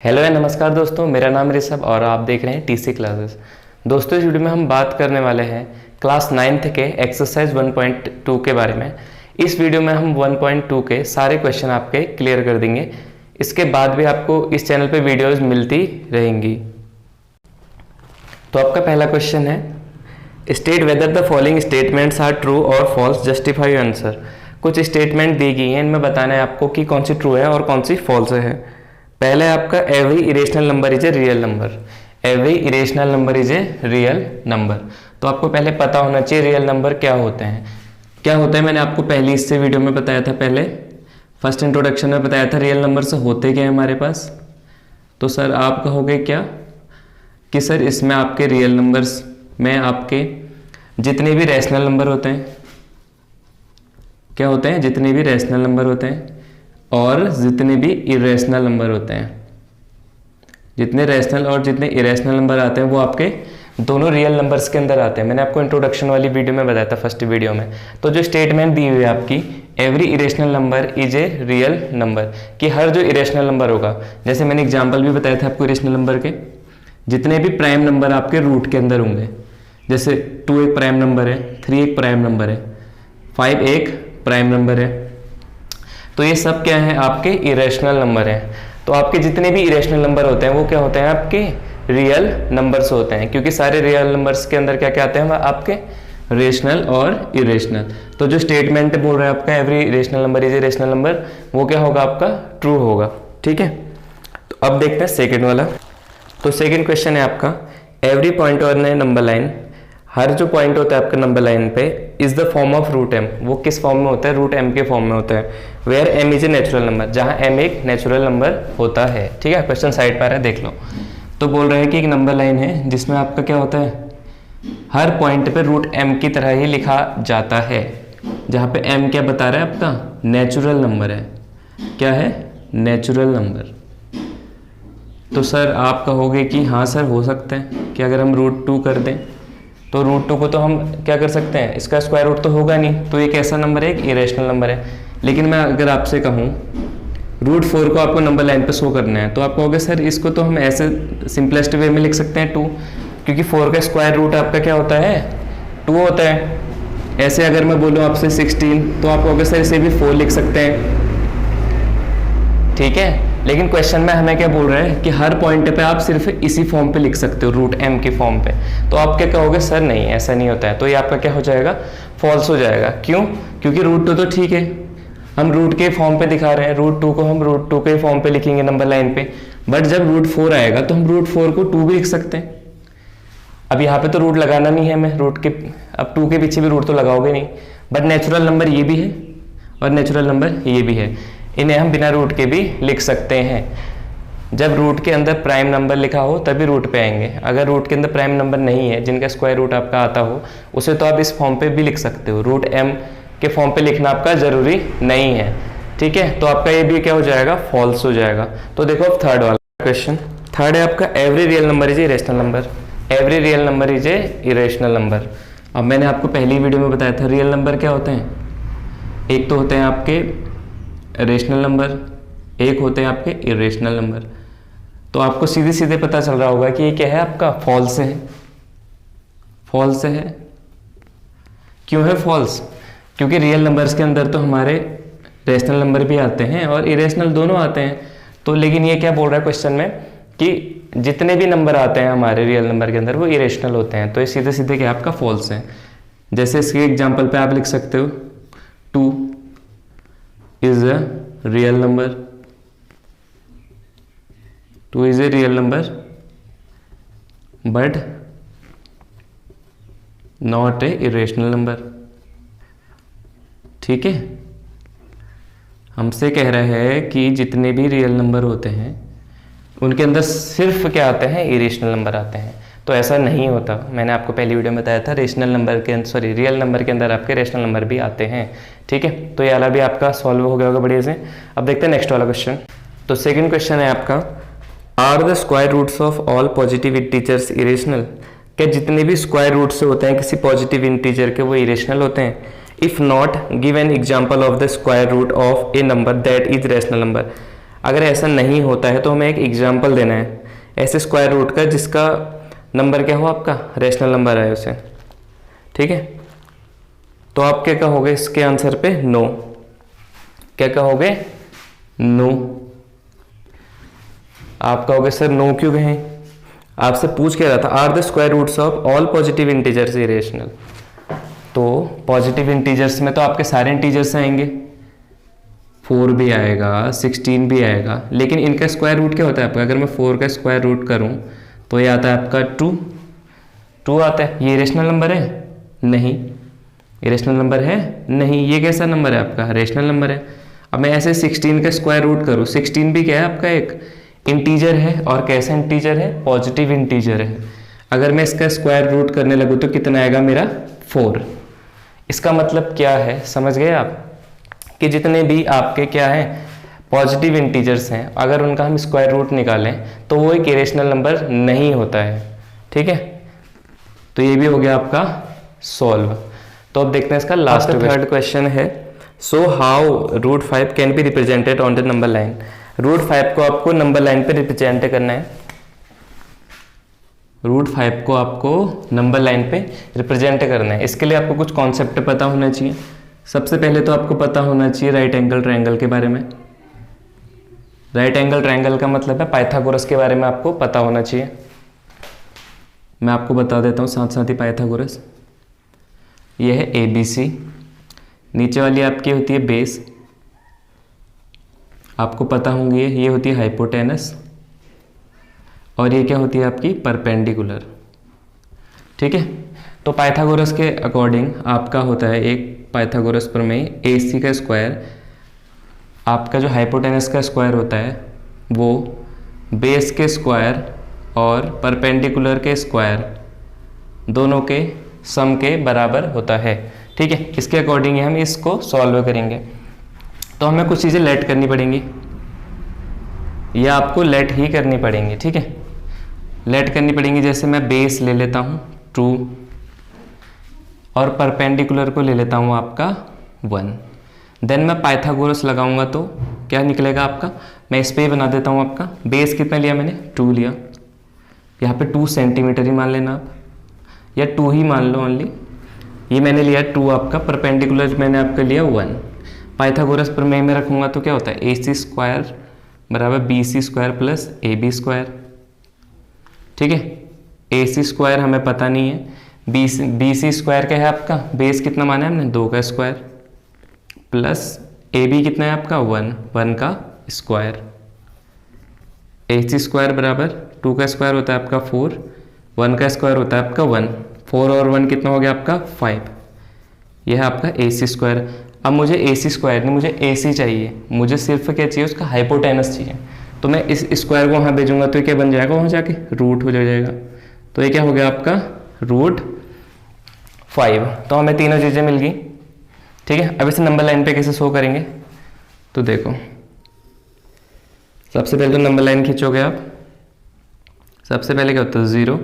Hello and नमस्कार दोस्तों, मेरा नाम ऋषभ और आप देख रहे हैं टीसी क्लासेस। दोस्तों, इस वीडियो में हम बात करने वाले हैं क्लास 9th के एक्सरसाइज 1.2 के बारे में। इस वीडियो में हम 1.2 के सारे क्वेश्चन आपके क्लियर कर देंगे। इसके बाद भी आपको इस चैनल पे वीडियोस मिलती रहेंगी। तो आपका पहला क्वेश्चन है, state whether the following statements are true और फॉल्स, जस्टिफाई योर आंसर। कुछ स्टेटमेंट दी गई हैं, इनमें बताना है आपको कि कौन सी ट्रू है और कौन सी फॉल्स है। पहले आपका every irrational number is a real number. Every irrational number is a real number. तो आपको पहले पता होना चाहिए रियल नंबर क्या होते हैं। क्या होता है मैंने आपको पहले इससे वीडियो में बताया था, पहले फर्स्ट इंट्रोडक्शन में बताया था रियल नंबर से होते क्या है हमारे पास। तो सर आप कहोगे क्या कि सर इसमें आपके रियल नंबर्स में आपके जितने भी रैशनल नंबर होते हैं, क्या होते हैं, जितने भी रैशनल नंबर होते हैं और जितने भी इरेशनल नंबर होते हैं। जितने रैशनल और जितने इरेशनल नंबर आते हैं वो आपके दोनों रियल नंबर्स के अंदर आते हैं। मैंने आपको इंट्रोडक्शन वाली वीडियो में बताया था, फर्स्ट वीडियो में। तो जो स्टेटमेंट दी हुई है आपकी, every irrational number is a real number, कि हर जो इरेशनल नंबर होगा, जैसे मैंने एग्जाम्पल भी बताया था आपको इरेशनल नंबर के, जितने भी प्राइम नंबर आपके रूट के अंदर होंगे, जैसे 2 एक प्राइम नंबर है, 3 एक प्राइम नंबर है, 5 एक प्राइम नंबर है, तो ये सब क्या है, आपके इरेशनल नंबर हैं। तो आपके जितने भी इरेशनल नंबर होते हैं वो क्या होते हैं, आपके रियल नंबर्स होते हैं, क्योंकि सारे रियल नंबर्स के अंदर क्या क्या आते हैं, आपके रेशनल और इरेशनल। तो जो स्टेटमेंट बोल रहा है आपका every irrational number is a rational number, वो क्या होगा, आपका ट्रू होगा। ठीक है, तो अब देखते हैं सेकेंड वाला। तो सेकेंड क्वेश्चन है आपका, every point on a number line, हर जो पॉइंट होता है आपका नंबर लाइन पे, is the form of root M. वो किस फॉर्म में होता है, रूट एम के फॉर्म में होता है। Where m is a natural number, जहां एम एक नेचुरल नंबर होता है। ठीक है, क्वेश्चन साइड पर है, देख लो। तो बोल रहे हैं कि एक नंबर लाइन है जिसमें आपका क्या होता है, हर पॉइंट पे रूट एम की तरह ही लिखा जाता है, जहां पे एम क्या बता रहा है, आपका नेचुरल नंबर है। क्या है, नेचुरल नंबर। तो सर आप कहोगे कि हाँ सर हो सकता है कि अगर हम √2 कर दें, तो √2 को तो हम क्या कर सकते हैं, इसका स्क्वायर रूट तो होगा नहीं, तो एक ऐसा नंबर है, एक इरेशनल नंबर है। लेकिन मैं अगर आपसे कहूँ √4 को आपको नंबर लाइन पे शो करना है, तो आप कहोगे सर इसको तो हम ऐसे सिंपलेस्ट वे में लिख सकते हैं 2, क्योंकि 4 का स्क्वायर रूट आपका क्या होता है, 2 होता है। ऐसे अगर मैं बोलूँ आपसे 16, तो आप कहोगे सर इसे भी 4 लिख सकते हैं। ठीक है, लेकिन क्वेश्चन में हमें क्या बोल रहे हैं कि हर पॉइंट पे आप सिर्फ इसी फॉर्म पे लिख सकते हो, रूट एम के फॉर्म पे। तो आप क्या कहोगे, सर नहीं ऐसा नहीं होता है। तो ये आपका क्या हो जाएगा, फॉल्स हो जाएगा। क्यों, क्योंकि √2 तो ठीक है, हम रूट के फॉर्म पे दिखा रहे हैं, √2 को हम √2 के फॉर्म पे लिखेंगे नंबर लाइन पे। बट जब √4 आएगा तो हम √4 को 2 भी लिख सकते हैं। अब यहाँ पे तो रूट लगाना नहीं है हमें, रूट के अब 2 के पीछे भी रूट तो लगाओगे नहीं। बट नेचुरल नंबर ये भी है और नेचुरल नंबर ये भी है, इन्हें हम बिना रूट के भी लिख सकते हैं। जब रूट के अंदर प्राइम नंबर लिखा हो तभी रूट पे आएंगे। अगर रूट के अंदर प्राइम नंबर नहीं है, जिनका स्क्वायर रूट आपका आता हो, उसे तो आप इस फॉर्म पे भी लिख सकते हो। रूट एम के फॉर्म पे लिखना आपका जरूरी नहीं है। ठीक है, तो आपका ये भी क्या हो जाएगा, फॉल्स हो जाएगा। तो देखो अब थर्ड वाला क्वेश्चन, थर्ड है आपका, every real number is a irrational number. Every real number is a irrational number. अब मैंने आपको पहली वीडियो में बताया था रियल नंबर क्या होते हैं, एक तो होते हैं आपके रेशनल नंबर, एक होते हैं आपके इरेशनल नंबर। तो आपको सीधे सीधे पता चल रहा होगा कि ये क्या है, आपका फॉल्स है। फॉल्स है, क्यों है फॉल्स, क्योंकि रियल नंबर्स के अंदर तो हमारे रेशनल नंबर भी आते हैं और इरेशनल दोनों आते हैं। तो लेकिन ये क्या बोल रहा है क्वेश्चन में कि जितने भी नंबर आते हैं हमारे रियल नंबर के अंदर वो इरेशनल होते हैं। तो ये सीधे सीधे क्या आपका फॉल्स है। जैसे इसके एग्जाम्पल पे आप लिख सकते हो, 2 is a real number, 2 is a real number but not a irrational number। ठीक है, हमसे कह रहे हैं कि जितने भी रियल नंबर होते हैं उनके अंदर सिर्फ क्या आते हैं, इरेशनल नंबर आते हैं। तो ऐसा नहीं होता, मैंने आपको पहली वीडियो में बताया था, रेशनल नंबर के सॉरी रियल नंबर के अंदर आपके रेशनल नंबर भी आते हैं। ठीक है, तो ये वाला भी आपका सॉल्व हो गया होगा बढ़िया से। अब देखते हैं नेक्स्ट वाला क्वेश्चन। तो सेकंड क्वेश्चन है आपका, are the square roots of all positive integers irrational. क्या जितने भी स्क्वायर रूट्स होते हैं किसी पॉजिटिव इंटीजर के वो इरेशनल होते हैं। If not, give an example of the square root of a number that is rational number. अगर ऐसा नहीं होता है तो हमें एक एग्जाम्पल देना है ऐसे स्क्वायर रूट का जिसका नंबर क्या हो आपका रैशनल नंबर आए उसे, ठीक है। तो आप क्या कहोगे इसके आंसर पे? नो। क्या कहोगे? नो। आप कहोगे सर नो क्यों कहें? आपसे पूछ के रहा था are the square roots of all positive integers irrational. तो पॉजिटिव इंटीजर्स में तो आपके सारे इंटीजर्स आएंगे, 4 भी आएगा, 16 भी आएगा, लेकिन इनका स्क्वायर रूट क्या होता है आपका? अगर मैं 4 का स्क्वायर रूट करूं तो ये आता है आपका 2 आता है। ये इरेशनल नंबर है? नहीं। इरेशनल नंबर है? नहीं। ये कैसा नंबर है आपका? रेशनल नंबर है। अब मैं ऐसे 16 का स्क्वायर रूट करूं, 16 भी क्या है आपका? एक इंटीजर है। और कैसा इंटीजर है? पॉजिटिव इंटीजर है। अगर मैं इसका स्क्वायर रूट करने लगूँ तो कितना आएगा मेरा? 4। इसका मतलब क्या है, समझ गए आप? कि जितने भी आपके क्या हैं पॉजिटिव इंटीजर्स हैं, अगर उनका हम स्क्वायर रूट निकालें तो वो एक इरेशनल नंबर नहीं होता है, ठीक है। तो ये भी हो गया आपका सॉल्व। तो अब देखते हैं इसका लास्ट थर्ड क्वेश्चन है, so how root 5 can be represented on the number line. Root 5 को आपको नंबर लाइन पे रिप्रेजेंट करना है। रूट 5 को आपको नंबर लाइन पे रिप्रेजेंट करना है। इसके लिए आपको कुछ कॉन्सेप्ट पता होना चाहिए। सबसे पहले तो आपको पता होना चाहिए राइट एंगल ट्रायंगल के बारे में। राइट एंगल ट्रायंगल का मतलब है पाइथागोरस के बारे में आपको पता होना चाहिए। मैं आपको बता देता हूँ साथ साथ ही पाइथागोरस। ये है ABC, नीचे वाली आपकी होती है बेस, आपको पता होंगी ये होती है हाइपोटेनस, और ये क्या होती है आपकी परपेंडिकुलर, ठीक है। तो पाइथागोरस के अकॉर्डिंग आपका होता है एक पाइथागोरस प्रमेय, AC का स्क्वायर आपका जो हाइपोटेनस का स्क्वायर होता है वो बेस के स्क्वायर और परपेंडिकुलर के स्क्वायर दोनों के सम के बराबर होता है, ठीक है। इसके अकॉर्डिंग हम इसको सॉल्व करेंगे। तो हमें कुछ चीज़ें लेट करनी पड़ेंगी, या आपको लेट ही करनी पड़ेंगी, ठीक है। लेट करनी पड़ेंगी, जैसे मैं बेस ले लेता हूँ 2 और परपेंडिकुलर को ले लेता हूँ आपका 1। देन मैं पाइथागोरस लगाऊंगा तो क्या निकलेगा आपका? मैं इस पर ही बना देता हूँ आपका। बेस कितना लिया मैंने? 2 लिया। यहाँ पे 2 सेंटीमीटर ही मान लेना आप, या 2 ही मान लो ओनली। ये मैंने लिया 2 आपका, परपेंडिकुलर मैंने आपका लिया 1। पाइथागोरस प्रमेय में रखूँगा तो क्या होता है? AC स्क्वायर बराबर BC square plus AB square, ठीक है। AC स्क्वायर हमें पता नहीं है, BC स्क्वायर क्या है आपका? बेस कितना माना है हमने? 2 का स्क्वायर, प्लस AB कितना है आपका? 1 का स्क्वायर। AC स्क्वायर बराबर 2 का स्क्वायर होता है आपका 4, 1 का स्क्वायर होता है आपका 1, 4 और 1 कितना हो गया आपका? 5। यह है आपका AC स्क्वायर। अब मुझे AC स्क्वायर नहीं, मुझे AC चाहिए। मुझे सिर्फ क्या चाहिए? उसका हाइपोटेनस चाहिए। तो मैं इस स्क्वायर को वहाँ भेजूंगा तो ये क्या बन जाएगा? वहाँ जाके रूट हो जाएगा। तो ये क्या हो गया आपका? रूट 5। तो हमें तीनों चीज़ें मिल गई, ठीक है। अब इसे नंबर लाइन पे कैसे शो करेंगे? तो देखो, सबसे पहले तो नंबर लाइन खींचोगे आप। सबसे पहले क्या होता है? 0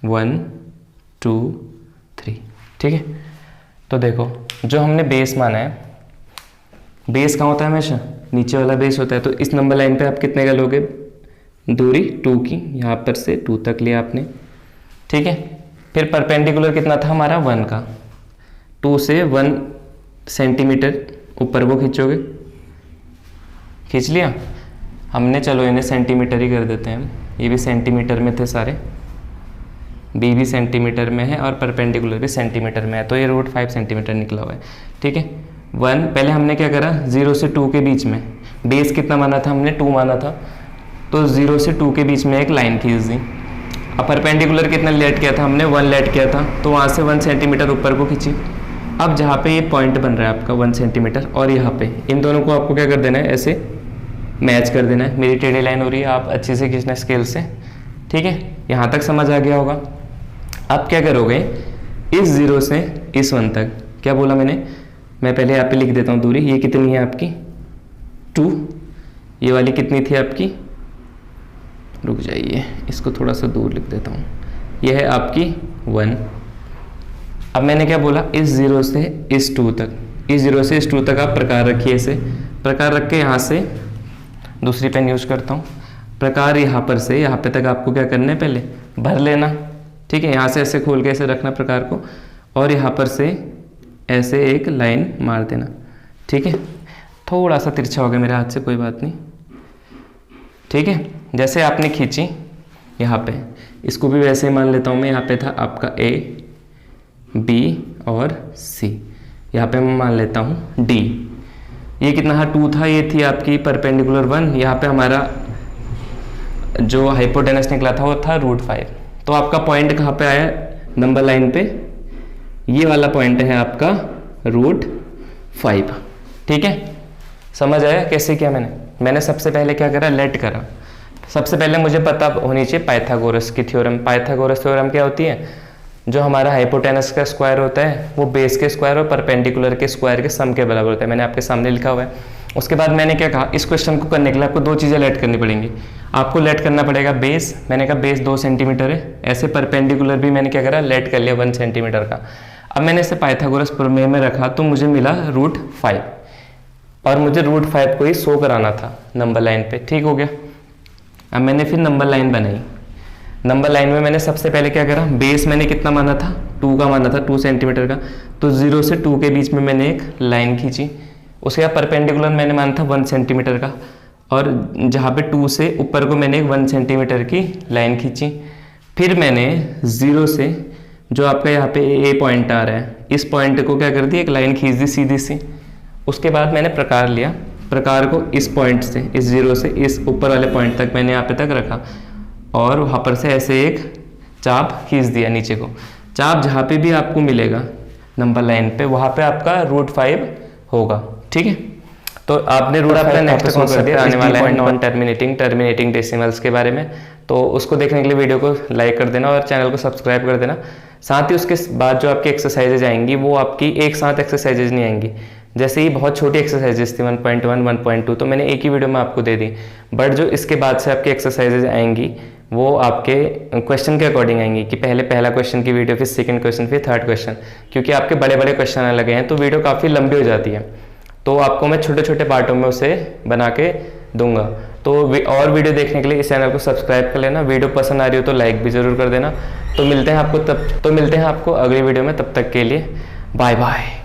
1 2 3, ठीक है। तो देखो, जो हमने बेस माना है, बेस कहाँ होता है? हमेशा नीचे वाला बेस होता है। तो इस नंबर लाइन पे आप कितने का लोगे? दूरी 2 की, यहाँ पर से 2 तक लिया आपने, ठीक है। फिर परपेंडिकुलर कितना था हमारा? 1 का। 2 से 1 सेंटीमीटर ऊपर वो खींचोगे, खींच लिया हमने। चलो इन्हें सेंटीमीटर ही कर देते हैं हम। ये भी सेंटीमीटर में थे सारे, B भी सेंटीमीटर में है और परपेंडिकुलर भी सेंटीमीटर में है। तो ये रूट 5 सेंटीमीटर निकला हुआ है, ठीक है। 1 पहले हमने क्या करा? 0 से 2 के बीच में बेस कितना माना था हमने? 2 माना था। तो 0 से 2 के बीच में एक लाइन खींच दी। अब परपेंडिकुलर कितना लेट किया था हमने? 1 लेट किया था, तो वहाँ से 1 सेंटीमीटर ऊपर को खींची। अब जहाँ पे ये पॉइंट बन रहा है आपका 1 सेंटीमीटर, और यहाँ पे इन दोनों को आपको क्या कर देना है? ऐसे मैच कर देना है। मेरी टेढ़ी लाइन हो रही है, आप अच्छे से खींचना स्केल से, ठीक है। यहाँ तक समझ आ गया होगा। आप क्या करोगे? इस 0 से इस 1 तक, क्या बोला मैंने? मैं पहले यहाँ पे लिख देता हूँ दूरी। ये कितनी है आपकी? 2। ये वाली कितनी थी आपकी? रुक जाइए, इसको थोड़ा सा दूर लिख देता हूँ। ये है आपकी 1। अब मैंने क्या बोला? इस 0 से इस 2 तक, इस 0 से इस 2 तक आप प्रकार रखिए। ऐसे प्रकार रख के यहाँ से दूसरी पेन यूज करता हूँ। प्रकार यहाँ पर से यहाँ पे तक आपको क्या करना है, पहले भर लेना, ठीक है। यहाँ से ऐसे खोल के ऐसे रखना प्रकार को, और यहाँ पर से ऐसे एक लाइन मार देना, ठीक है। थोड़ा सा तिरछा हो गया मेरे हाथ से, कोई बात नहीं, ठीक है। जैसे आपने खींची यहाँ पे, इसको भी वैसे ही मान लेता हूँ मैं। यहाँ पे था आपका A, B और C, यहाँ पे मैं मान लेता हूँ D। ये कितना था, 2 था, ये थी आपकी परपेंडिकुलर 1। यहाँ पे हमारा जो हाइपोटेनस निकला था वो था √5। तो आपका पॉइंट कहाँ पे आया नंबर लाइन पे, ये वाला पॉइंट है आपका √5, ठीक है। समझ आया कैसे किया मैंने सबसे पहले क्या करा, लेट करा। सबसे पहले मुझे पता होनी चाहिए पाइथागोरस की थ्योरम। पाइथागोरस थ्योरम क्या होती है, जो हमारा हाइपोटेनस का स्क्वायर होता है वो बेस के स्क्वायर और परपेंडिकुलर के स्क्वायर के सम के बराबर होता है। मैंने आपके सामने लिखा हुआ है। उसके बाद मैंने क्या कहा, इस क्वेश्चन को करने के लिए आपको 2 चीज़ें लेट करनी पड़ेंगी। आपको लेट करना पड़ेगा बेस, मैंने कहा बेस 2 सेंटीमीटर है। ऐसे परपेंडिकुलर भी मैंने क्या करा, लेट कर लिया 1 सेंटीमीटर का। अब मैंने इसे पाइथागोरस प्रमेय में रखा तो मुझे मिला √5, और मुझे √5 को ही शो कराना था नंबर लाइन पे, ठीक हो गया। अब मैंने फिर नंबर लाइन बनाई। नंबर लाइन में मैंने सबसे पहले क्या करा, बेस मैंने कितना माना था, 2 का माना था, 2 सेंटीमीटर का। तो 0 से 2 के बीच में मैंने एक लाइन खींची। उसके बाद परपेंडिकुलर मैंने माना था 1 सेंटीमीटर का, और जहाँ पे 2 से ऊपर को मैंने एक 1 सेंटीमीटर की लाइन खींची। फिर मैंने 0 से जो आपका यहाँ पे A पॉइंट आ रहा है, इस पॉइंट को क्या कर दी, एक लाइन खींच दी सीधी सी। उसके बाद मैंने प्रकार लिया, प्रकार को इस पॉइंट से, इस 0 से इस ऊपर वाले पॉइंट तक मैंने यहाँ पे तक रखा, और वहाँ पर से ऐसे एक चाप खींच दिया नीचे को। चाप जहाँ पे भी आपको मिलेगा नंबर लाइन पे, वहाँ पे आपका √5 होगा, ठीक है। तो आपने √5 नेक्स्ट कॉन्सेप्ट आने वाला है नॉन टर्मिनेटिंग डेसिमल्स के बारे में। तो उसको देखने के लिए वीडियो को लाइक कर देना और चैनल को सब्सक्राइब कर देना। साथ ही उसके बाद जो आपकी एक्सरसाइजेज आएंगी वो आपकी एक साथ एक्सरसाइजेज नहीं आएंगी। जैसे ही बहुत छोटी एक्सरसाइजेस थी 1.1, 1.2, तो मैंने एक ही वीडियो में आपको दे दी। बट जो इसके बाद से आपकी एक्सरसाइजेज आएंगी वो आपके क्वेश्चन के अकॉर्डिंग आएंगी, कि पहले पहला क्वेश्चन की वीडियो, फिर सेकंड क्वेश्चन, फिर थर्ड क्वेश्चन, क्योंकि आपके बड़े बड़े क्वेश्चन आने लगे हैं तो वीडियो काफ़ी लंबी हो जाती है। तो आपको मैं छोटे छोटे पार्टों में उसे बना के दूंगा। तो और वीडियो देखने के लिए इस चैनल को सब्सक्राइब कर लेना। वीडियो पसंद आ रही हो तो लाइक भी ज़रूर कर देना। तो मिलते हैं आपको अगली वीडियो में। तब तक के लिए बाय बाय।